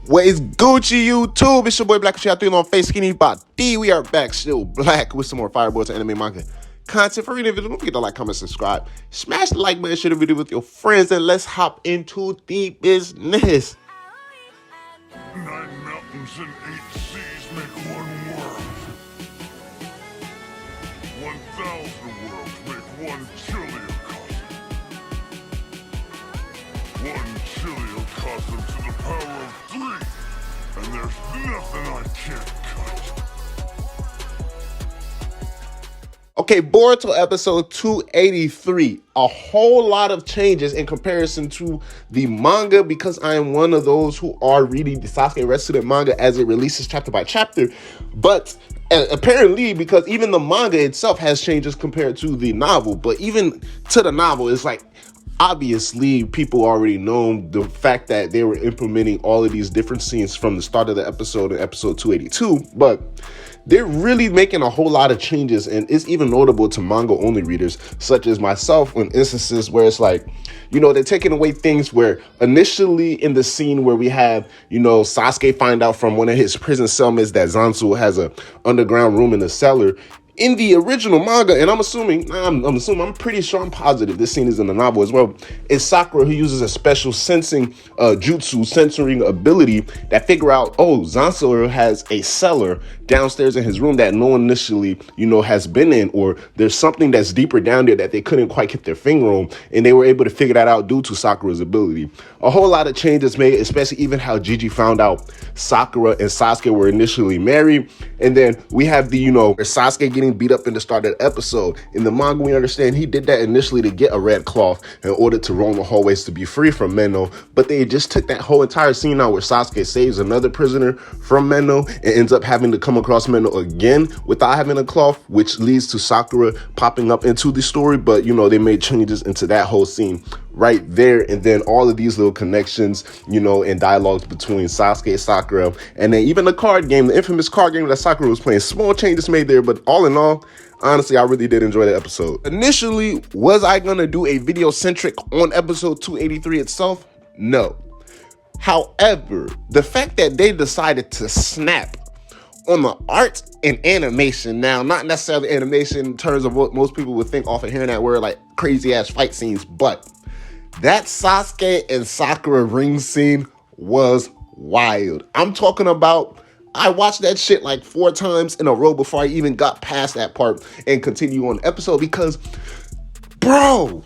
What is Gucci YouTube? It's your boy Black Shit on Face Skinny Body. We are back still black with some more Fireboards and anime manga content for reading video. Don't forget to like, comment, subscribe. Smash the like button, share the video with your friends, and let's hop into the business. 9 mountains and 8 seas make one world. 1,000 worlds make one chiliocosm. 1 chiliocosm to the power of 3, and there's nothing I can't cut. Okay, Boruto episode 283. A whole lot of changes in comparison to the manga because I am one of those who are reading the Sasuke Retsuden manga as it releases chapter by chapter. But apparently, because even the manga itself has changes compared to the novel, but even to the novel, it's like, obviously, people already know the fact that they were implementing all of these different scenes from the start of the episode in episode 282, but they're really making a whole lot of changes, and it's even notable to manga-only readers, such as myself, in instances where it's like, you know, they're taking away things where initially in the scene where we have, you know, Sasuke find out from one of his prison cellmates that Zansu has a underground room in the cellar. In the original manga, and I'm pretty sure, I'm positive this scene is in the novel as well, is Sakura who uses a special sensing jutsu, censoring ability that figure out, oh, Zansu has a cellar downstairs in his room that no one initially, you know, has been in, or there's something that's deeper down there that they couldn't quite get their finger on, and they were able to figure that out due to Sakura's ability. A whole lot of changes made, especially even how Gigi found out Sakura and Sasuke were initially married, and then we have the, you know, Sasuke getting beat up in the start of the episode. In the manga, we understand he did that initially to get a red cloth in order to roam the hallways to be free from Menno, but they just took that whole entire scene out where Sasuke saves another prisoner from Menno and ends up having to come across Menno again without having a cloth, which leads to Sakura popping up into the story. But, you know, they made changes into that whole scene right there, and then all of these little connections, you know, and dialogues between Sasuke and Sakura, and then even the card game, the infamous card game that Sakura was playing. Small changes made there, but all in all, honestly, I really did enjoy the episode. Initially, was I gonna do a video centric on episode 283 itself? No. However, the fact that they decided to snap on the art and animation, now not necessarily animation in terms of what most people would think off of hearing that word, like crazy ass fight scenes, but that Sasuke and Sakura ring scene was wild. I'm talking about, I watched that shit like 4 times in a row before I even got past that part and continue on the episode, because, bro,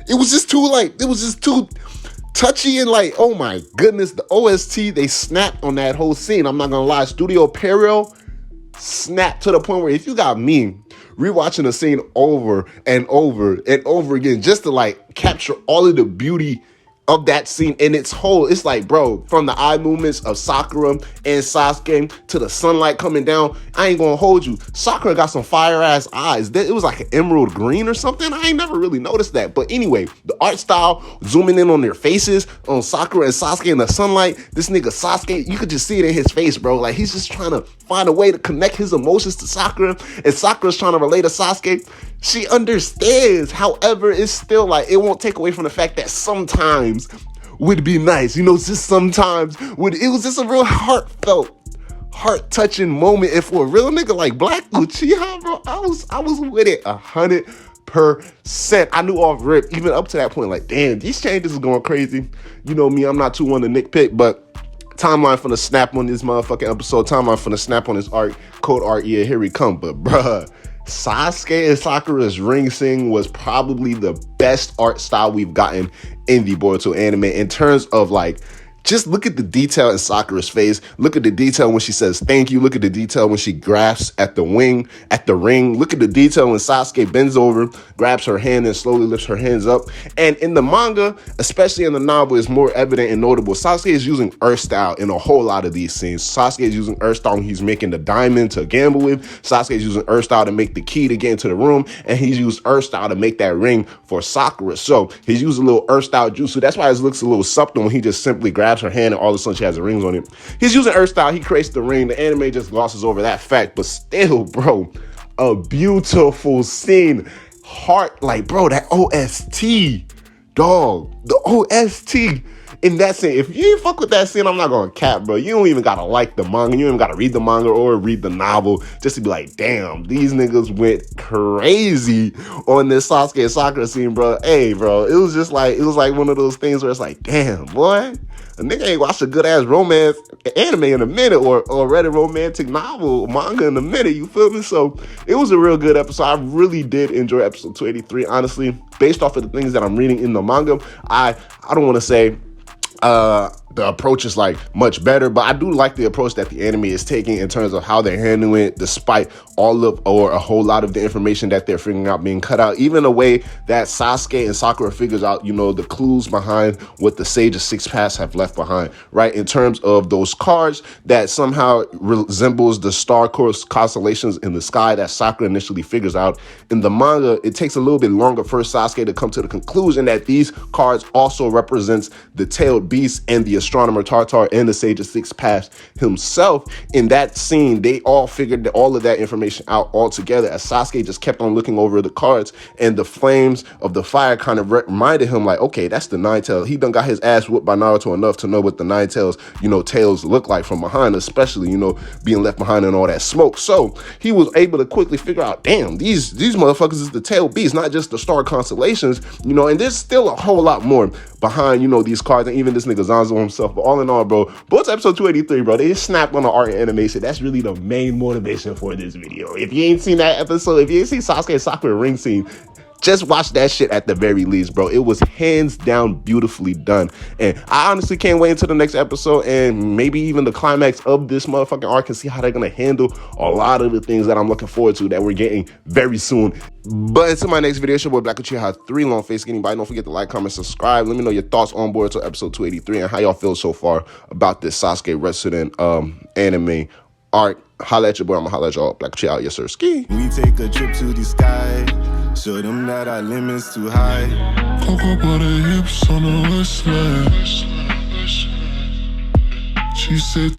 it was just too touchy, and like, oh my goodness, the OST, they snapped on that whole scene. I'm not gonna lie, Studio Peril snapped to the point where if you got me rewatching the scene over and over and over again just to like capture all of the beauty of that scene in its whole, it's like, bro, from the eye movements of Sakura and Sasuke to the sunlight coming down, I ain't gonna hold you, Sakura got some fire ass eyes. It was like an emerald green or something. I ain't never really noticed that. But anyway, the art style, zooming in on their faces, on Sakura and Sasuke in the sunlight, this nigga Sasuke, you could just see it in his face, bro. Like, he's just trying to find a way to connect his emotions to Sakura, and Sakura's trying to relate to Sasuke. She understands. However, it's still like, it won't take away from the fact that sometimes would be nice, you know, just sometimes would, it was just a real heartfelt, heart-touching moment. And for a real nigga like Black Uchiha, bro, I was with it 100%. I knew off rip, even up to that point, like, damn, these changes is going crazy. You know me, I'm not too one to nitpick, but timeline for the snap on this motherfucking episode, timeline for the snap on this art, code art, yeah, here we come. But bruh, Sasuke and Sakura's ring scene was probably the best art style we've gotten in the Boruto anime in terms of like, just look at the detail in Sakura's face. Look at the detail when she says thank you. Look at the detail when she grasps at the ring. Look at the detail when Sasuke bends over, grabs her hand, and slowly lifts her hands up. And in the manga, especially in the novel, is more evident and notable. Sasuke is using Earth style in a whole lot of these scenes. Sasuke is using Earth style when he's making the diamond to gamble with. Sasuke is using Earth style to make the key to get into the room. And he's used Earth style to make that ring for Sakura. So he's used a little Earth style jutsu. That's why it looks a little subtle when he just simply grabs her hand and all of a sudden she has the rings on it. He's using Earth style. He creates the ring. The anime just glosses over that fact. But still, bro, a beautiful scene. Heart, like, bro, that OST, dog. The OST in that scene, if you ain't fuck with that scene, I'm not gonna cap, bro. You don't even gotta like the manga. You don't even gotta read the manga or read the novel just to be like, damn, these niggas went crazy on this Sasuke and Sakura scene, bro. Hey, bro, it was like one of those things where it's like, damn, boy, a nigga ain't watched a good ass romance anime in a minute or read a romantic novel manga in a minute. You feel me? So it was a real good episode. I really did enjoy episode 283. Honestly, based off of the things that I'm reading in the manga, I don't want to say the approach is like much better, but I do like the approach that the anime is taking in terms of how they're handling it, despite all of or a whole lot of the information that they're figuring out being cut out. Even the way that Sasuke and Sakura figures out, the clues behind what the Sage of Six Paths have left behind, right? In terms of those cards that somehow resembles the star course constellations in the sky that Sakura initially figures out. In the manga, it takes a little bit longer for Sasuke to come to the conclusion that these cards also represents the tailed beast and the astronomer Tartar and the Sage of Six Paths himself. In that scene, they all figured all of that information out all together as Sasuke just kept on looking over the cards, and the flames of the fire kind of reminded him like, okay, that's the Nine Tails. He done got his ass whooped by Naruto enough to know what the Nine Tails, tails look like from behind, especially, being left behind in all that smoke. So he was able to quickly figure out, damn, these motherfuckers is the tail beast, not just the star constellations, and there's still a whole lot more behind, these cards, and even this nigga Zanzo himself. But all in all, bro, Boruto episode 283, bro, they snapped on the art and animation. That's really the main motivation for this video. If you ain't seen that episode, if you ain't seen Sasuke and Sakura ring scene, just watch that shit at the very least, bro. It was hands down beautifully done. And I honestly can't wait until the next episode and maybe even the climax of this motherfucking arc and see how they're going to handle a lot of the things that I'm looking forward to that we're getting very soon. But until my next video, it's your boy Black Uchiha has 3 long face getting by. Don't forget to like, comment, subscribe. Let me know your thoughts on Boruto episode 283 and how y'all feel so far about this Sasuke Retsuden anime arc. Holla at your boy. I'm gonna holla at y'all. Black Uchiha out. Yes, sir. Ski. We take a trip to the sky. Show them that our limits too high. Talk about the hips on the wristlet.